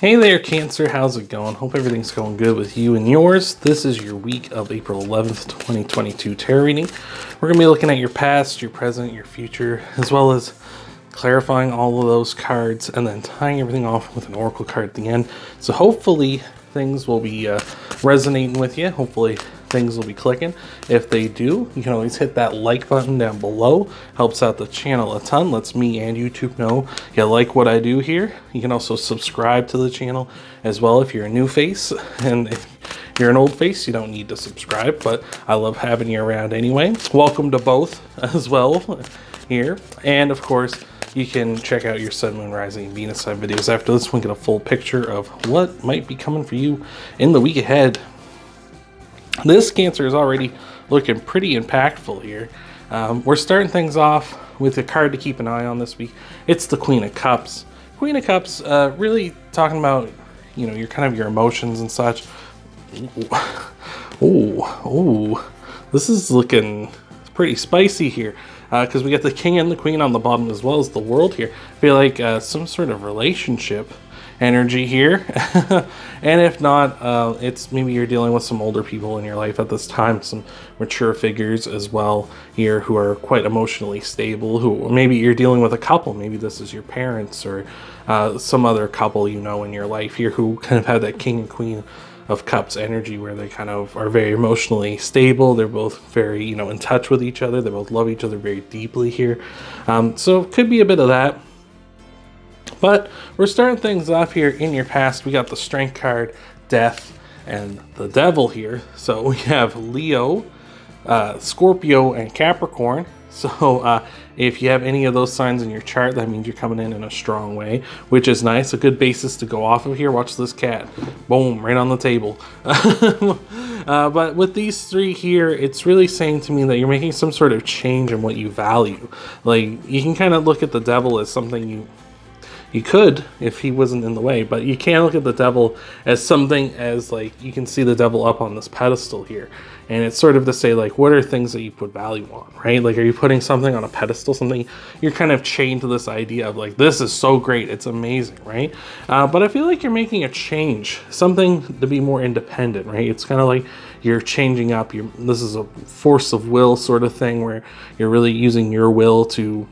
Hey there, Cancer. How's it going? Hope everything's going good with you and yours. This is your week of April 11th, 2022 tarot reading. We're going to be looking at your past, your present, your future, as well as clarifying all of those cards and then tying everything off with an oracle card at the end. So hopefully things will be resonating with you. Hopefully things will be clicking. If they do, you can always hit that like button down below. Helps out the channel a ton. Lets me and YouTube know you like what I do here. You can also subscribe to the channel as well if you're a new face. And if you're an old face, you don't need to subscribe, but I love having you around anyway. Welcome to both as well here. And of course, you can check out your Sun, Moon, Rising, and Venus sign videos after this one. Get a full picture of what might be coming for you in the week ahead. This Cancer is already looking pretty impactful here. We're starting things off with a card to keep an eye on this week. It's the Queen of Cups. Queen of Cups, really talking about, you know, your kind of your emotions and such. Oh, this is looking pretty spicy here. Because we got the King and the Queen on the bottom as well as the World here. I feel like some sort of relationship energy here. And if not, it's maybe you're dealing with some older people in your life at this time, some mature figures as well here who are quite emotionally stable, who maybe you're dealing with a couple, maybe this is your parents or some other couple you know in your life here who kind of have that King and Queen of Cups energy where they kind of are very emotionally stable. They're both very, you know, in touch with each other. They both love each other very deeply here. So it could be a bit of that. But we're starting things off here in your past. We got the Strength card, Death, and the Devil here. So we have Leo, Scorpio, and Capricorn. So if you have any of those signs in your chart, that means you're coming in a strong way, which is nice. A good basis to go off of here. Watch this cat. Boom, right on the table. But with these three here, it's really saying to me that you're making some sort of change in what you value. Like, you can kind of look at the Devil as something you could if he wasn't in the way, but you can't look at the Devil as something as, like, you can see the Devil up on this pedestal here. And it's sort of to say, like, what are things that you put value on, right? Like, are you putting something on a pedestal, something you're kind of chained to this idea of, like, this is so great, it's amazing, right? But I feel like you're making a change, something to be more independent, right? It's kind of like you're changing up. This is a force of will sort of thing where you're really using your will to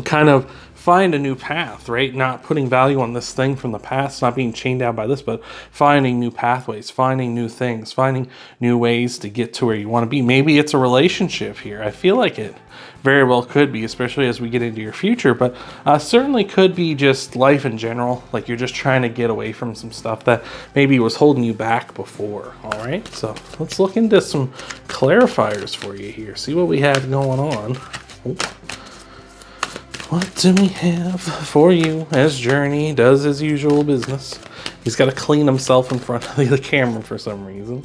kind of find a new path, right? Not putting value on this thing from the past, not being chained down by this, but finding new pathways, finding new things, finding new ways to get to where you want to be. Maybe it's a relationship here. I feel like it very well could be, especially as we get into your future, but certainly could be just life in general. Like you're just trying to get away from some stuff that maybe was holding you back before. All right, so let's look into some clarifiers for you here. See what we have going on. Oh. What do we have for you as Journey does his usual business? He's got to clean himself in front of the camera for some reason.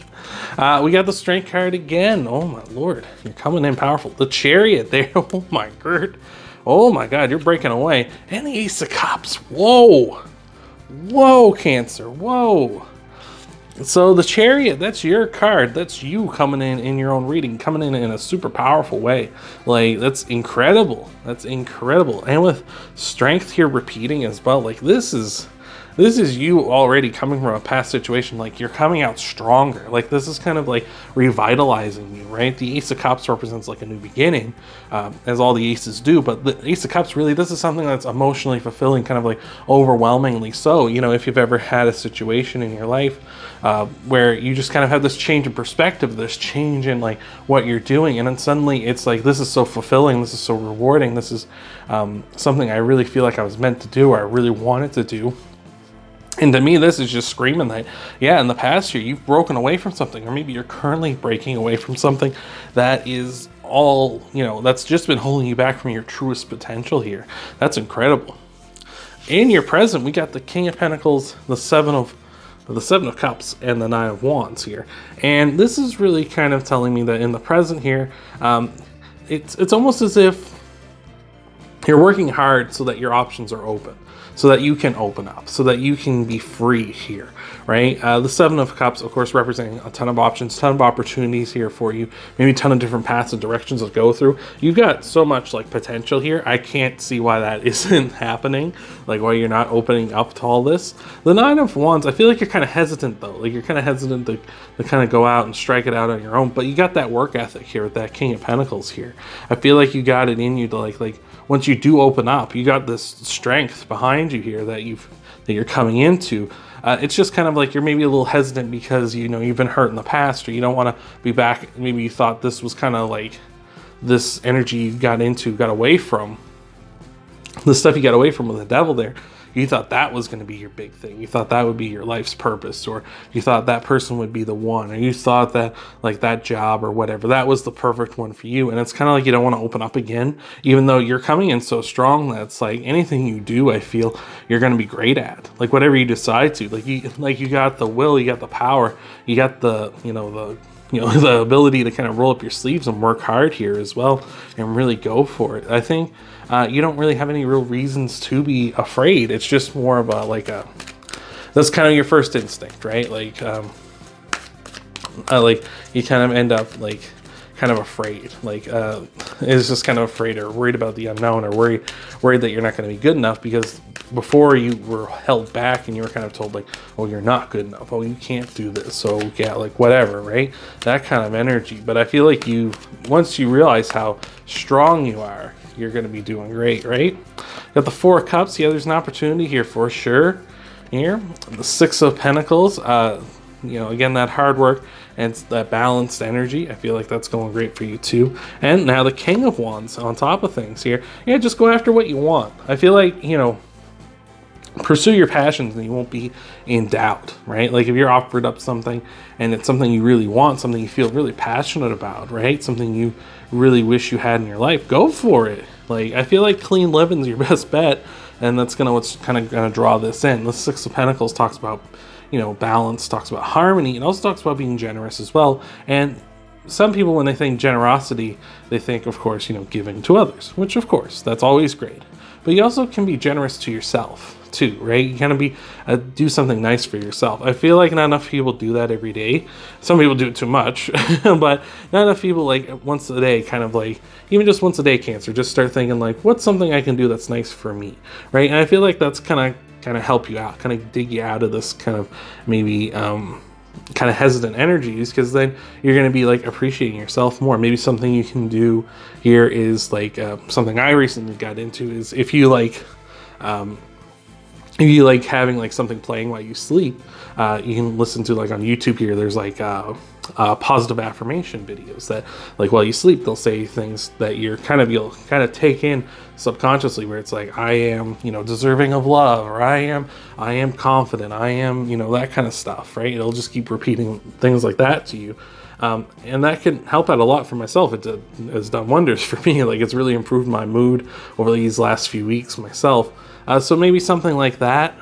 We got the Strength card again. Oh my lord, you're coming in powerful. The Chariot there. Oh my god. Oh my god, you're breaking away. And the Ace of Cups. Whoa. Whoa, Cancer. Whoa. So the Chariot, that's your card. That's you coming in your own reading, coming in a super powerful way. Like, that's incredible. That's incredible. And with Strength here repeating as well, like this is you already coming from a past situation. Like you're coming out stronger. Like this is kind of like revitalizing you, right? The Ace of Cups represents like a new beginning, as all the aces do. But the Ace of Cups, really, this is something that's emotionally fulfilling, kind of like overwhelmingly so. You know, if you've ever had a situation in your life where you just kind of have this change in perspective, this change in like what you're doing, and then suddenly it's like, this is so fulfilling, this is so rewarding, this is something I really feel like I was meant to do, or I really wanted to do. And to me, this is just screaming that, yeah, in the past year, you've broken away from something, or maybe you're currently breaking away from something that is all, you know, that's just been holding you back from your truest potential here. That's incredible. In your present, we got the King of Pentacles, the Seven of Cups, and the Nine of Wands here. And this is really kind of telling me that in the present here, it's almost as if You're working hard so that your options are open, so that you can open up, so that you can be free here, right? The Seven of Cups, of course, representing a ton of options, ton of opportunities here for you, maybe a ton of different paths and directions to go through. You've got so much like potential here. I can't see why that isn't happening, like why you're not opening up to all this. The Nine of Wands, I feel like you're kind of hesitant though. Like you're kind of hesitant to kind of go out and strike it out on your own, but you got that work ethic here with that King of Pentacles here. I feel like you got it in you to like once you do open up, you got this strength behind you here that you're coming into. It's just kind of like you're maybe a little hesitant because you've been hurt in the past, or you don't want to be back. Maybe you thought this was kind of like this energy you got away from, the stuff you got away from with the devil there. You thought that was going to be your big thing. You thought that would be your life's purpose, or you thought that person would be the one, or you thought that like that job or whatever, that was the perfect one for you. And it's kind of like you don't want to open up again, even though you're coming in so strong that it's like anything you do, I feel you're going to be great at. Like whatever you decide to, like you got the will, you got the power, you got the the ability to kind of roll up your sleeves and work hard here as well and really go for it. I think you don't really have any real reasons to be afraid. It's just more of that's kind of your first instinct, right? Like you kind of end up like kind of afraid, is just kind of afraid or worried about the unknown, or worried that you're not going to be good enough, because before you were held back and you were kind of told like, oh, you're not good enough, oh, you can't do this, so yeah, like whatever, right? That kind of energy. But I feel like once you realize how strong you are, you're going to be doing great, right? Got the Four of Cups. Yeah, there's an opportunity here for sure. Here, the Six of Pentacles. Again, that hard work and that balanced energy. I feel like that's going great for you too. And now the King of Wands on top of things here. Yeah, just go after what you want. I feel like, pursue your passions and you won't be in doubt, right? Like if you're offered up something and it's something you really want, something you feel really passionate about, right? Something you really wish you had in your life, go for it. Like I feel like clean living's your best bet, and that's what's kind of gonna draw this in. The Six of Pentacles talks about balance, talks about harmony, and also talks about being generous as well. And some people, when they think generosity, they think, of course, giving to others, which of course that's always great, but you also can be generous to yourself too, right? You kind of do something nice for yourself. I feel like not enough people do that every day. Some people do it too much, but not enough people like once a day, kind of like even just once a day cancer, just start thinking like, what's something I can do that's nice for me, right? And I feel like that's kind of help you out, kind of dig you out of this kind of maybe kind of hesitant energies, because then you're going to be like appreciating yourself more. Maybe something you can do here is like something I recently got into is if you like having like something playing while you sleep, you can listen to like on YouTube here, there's like positive affirmation videos that like while you sleep, they'll say things that you'll kind of take in subconsciously, where it's like, I am, deserving of love, or I am confident, I am, that kind of stuff, right? It'll just keep repeating things like that to you. And that can help out a lot for myself. It has done wonders for me. Like it's really improved my mood over these last few weeks myself. So maybe something like that,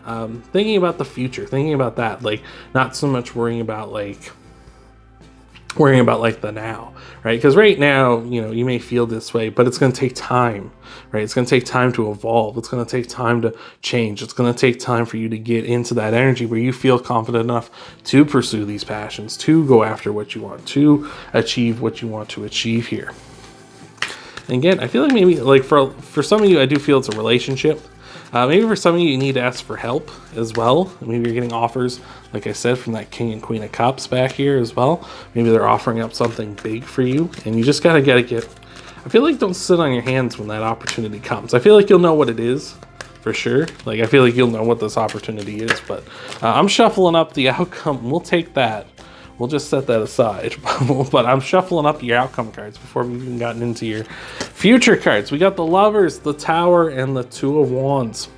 thinking about the future, thinking about that, like not so much worrying about like the now, right? Because right now, you may feel this way, but it's going to take time, right? It's going to take time to evolve. It's going to take time to change. It's going to take time for you to get into that energy where you feel confident enough to pursue these passions, to go after what you want, to achieve what you want to achieve here. And again, I feel like maybe like for some of you, I do feel it's a relationship. Maybe for some of you, you need to ask for help as well. Maybe you're getting offers, like I said, from that King and Queen of Cups back here as well. Maybe they're offering up something big for you, and you just gotta get. I feel like don't sit on your hands when that opportunity comes. I feel like you'll know what it is for sure. Like I feel like you'll know what this opportunity is, but I'm shuffling up the outcome. We'll take that. We'll just set that aside. But I'm shuffling up your outcome cards before we've even gotten into your future cards. We got the Lovers, the Tower, and the Two of Wands.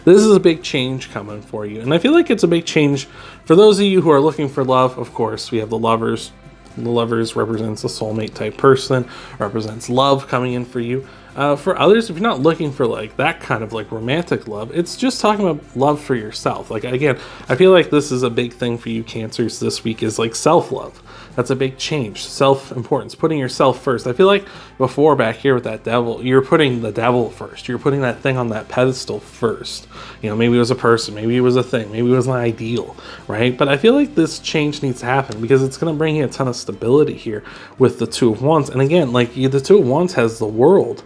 This is a big change coming for you. And I feel like it's a big change for those of you who are looking for love. Of course, we have the Lovers. The Lovers represents a soulmate type person, represents love coming in for you. For others, if you're not looking for like that kind of like romantic love, it's just talking about love for yourself. Like again, I feel like this is a big thing for you Cancers this week, is like self-love. That's a big change. Self-importance, putting yourself first. I feel like before, back here with that devil, you're putting the devil first. You're putting that thing on that pedestal first. You know, maybe it was a person, maybe it was a thing, maybe it was an ideal, right? But I feel like this change needs to happen because it's going to bring you a ton of stability here with the Two of Wands. And again, like the Two of Wands has the world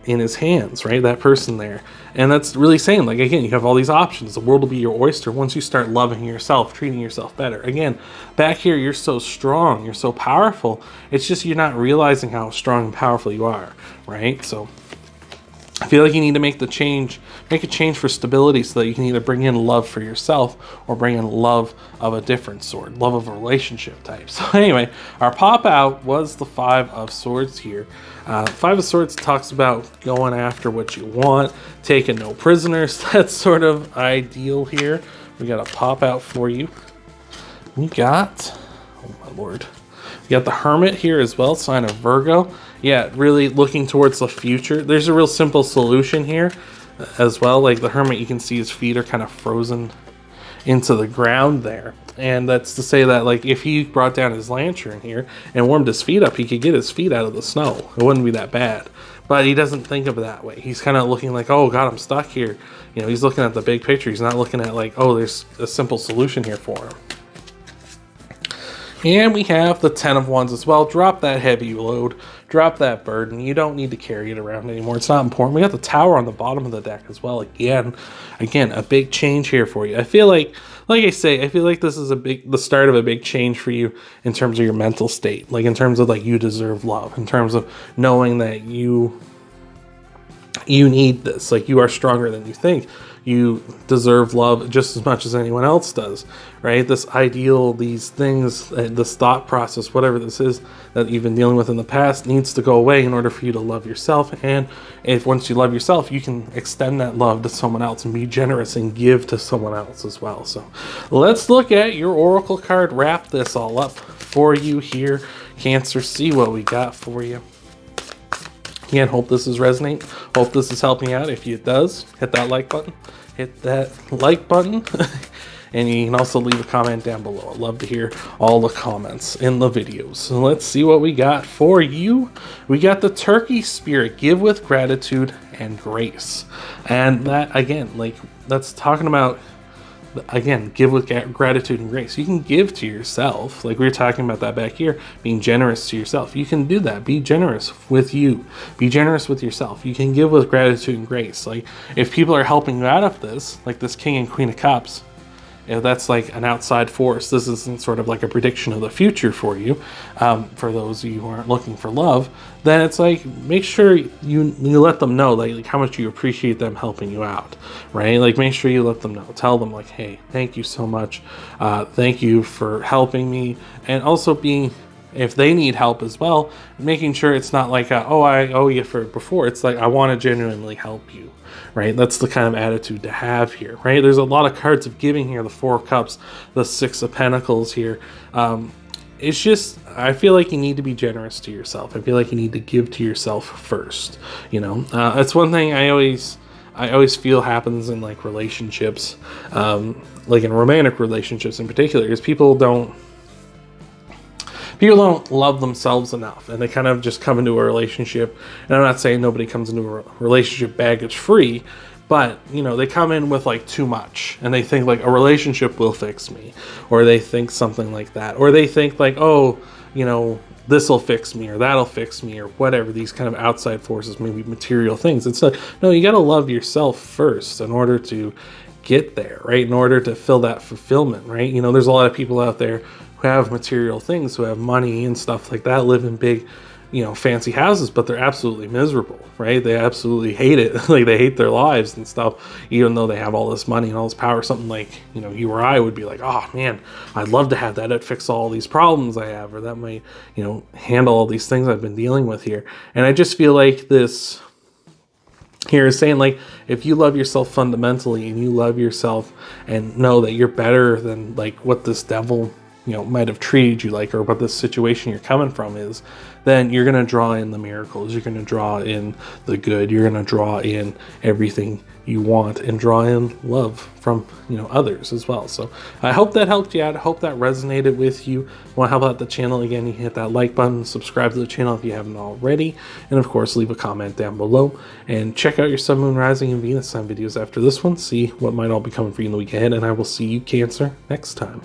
in his hands, right? That person there. And that's really saying, like, again, you have all these options. The world will be your oyster once you start loving yourself, treating yourself better. Again, back here, you're so strong, you're so powerful. It's just you're not realizing how strong and powerful you are, right? So I feel like you need to make a change for stability so that you can either bring in love for yourself or bring in love of a different sort, love of a relationship type. So anyway, our pop out was the Five of Swords here. Five of Swords talks about going after what you want, taking no prisoners. That's sort of ideal here. We got a pop out for you. We got, oh my lord, we got the Hermit here as well, sign of Virgo. Yeah, really looking towards the future. There's a real simple solution here as well. Like the Hermit, you can see his feet are kind of frozen into the ground there. And that's to say that, like, if he brought down his lantern here and warmed his feet up, he could get his feet out of the snow. It wouldn't be that bad. But he doesn't think of it that way. He's kind of looking like, oh God, I'm stuck here. You know, he's looking at the big picture. He's not looking at like, oh, there's a simple solution here for him. And we have the Ten of Wands as well. Drop that heavy load. Drop that burden. You don't need to carry it around anymore. It's not important. We got the Tower on the bottom of the deck as well. Again, a big change here for you. I feel like I say, I feel like this is the start of a big change for you in terms of your mental state. Like in terms of like you deserve love. In terms of knowing that you need this. Like you are stronger than you think. You deserve love just as much as anyone else does, right? This ideal, these things, this thought process, whatever this is that you've been dealing with in the past needs to go away in order for you to love yourself. And if once you love yourself, you can extend that love to someone else and be generous and give to someone else as well. So let's look at your Oracle card, wrap this all up for you here, Cancer, see what we got for you. Again, hope this is resonating. Hope this is helping out. If it does, hit that like button. Hit that like button. And you can also leave a comment down below. I'd love to hear all the comments in the videos. So let's see what we got for you. We got the Turkey Spirit. Give with gratitude and grace. And that, again, like, that's talking about, again, give with gratitude and grace. You can give to yourself, like we were talking about that back here, being generous to yourself. You can do that. Be generous with you. Be generous with yourself. You can give with gratitude and grace. Like if people are helping you out of this, like this King and Queen of Cups, if that's like an outside force, this isn't sort of like a prediction of the future for you, for those of you who aren't looking for love, then it's like, make sure you let them know like how much you appreciate them helping you out, right? Like make sure you let them know. Tell them like, hey, thank you so much. Thank you for helping me. And also being, if they need help as well, making sure it's not like, oh, I owe you for before. It's like, I want to genuinely help you, right? That's the kind of attitude to have here, right? There's a lot of cards of giving here, the Four of Cups, the Six of Pentacles here. It's just, I feel like you need to be generous to yourself. I feel like you need to give to yourself first, you know? It's one thing I always feel happens in like relationships, like in romantic relationships in particular, is people don't love themselves enough, and they kind of just come into a relationship, and I'm not saying nobody comes into a relationship baggage free, but you know, they come in with like too much, and they think like a relationship will fix me, or they think something like that, or they think like, oh, you know, this will fix me, or that'll fix me, or whatever, these kind of outside forces, maybe material things. It's like, no, you got to love yourself first in order to get there, right? In order to fill that fulfillment, right? You know, there's a lot of people out there who have material things, who have money and stuff like that, live in big, you know, fancy houses, but they're absolutely miserable, right? They absolutely hate it. Like they hate their lives and stuff, even though they have all this money and all this power. Something like, you know, you or I would be like, oh man, I'd love to have that. It'd fix all these problems I have, or that might, you know, handle all these things I've been dealing with here. And I just feel like this here is saying, like, if you love yourself fundamentally and you love yourself and know that you're better than like what this devil might have treated you like, or what this situation you're coming from is, then you're going to draw in the miracles. You're going to draw in the good. You're going to draw in everything you want and draw in love from, others as well. So I hope that helped you out. I hope that resonated with you. Want to help out the channel again? You can hit that like button, subscribe to the channel if you haven't already, and of course leave a comment down below, and check out your Sun, Moon, Rising, and Venus sign videos after this one. See what might all be coming for you in the week ahead, and I will see you, Cancer, next time.